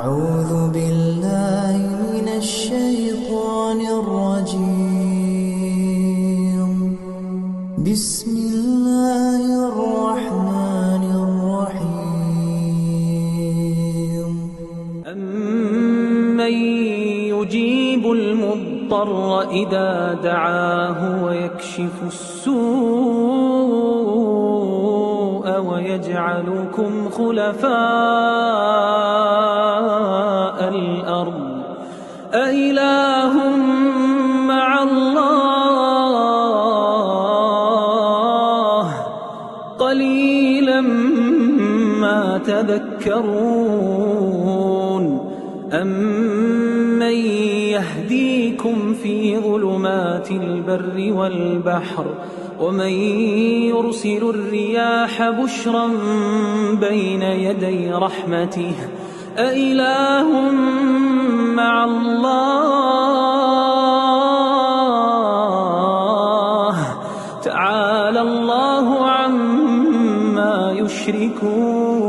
أعوذ بالله من الشيطان الرجيم. بسم الله الرحمن الرحيم. أمن يجيب المضطر إذا دعاه ويكشف السوء ويجعلكم خلفاء الأرض أإله مع الله قليلا ما تذكرون. أمن يهديكم في ظلمات البر والبحر ومن يرسل الرياح بشرا بين يدي رحمته أإله مع الله تعالى الله عما يشركون.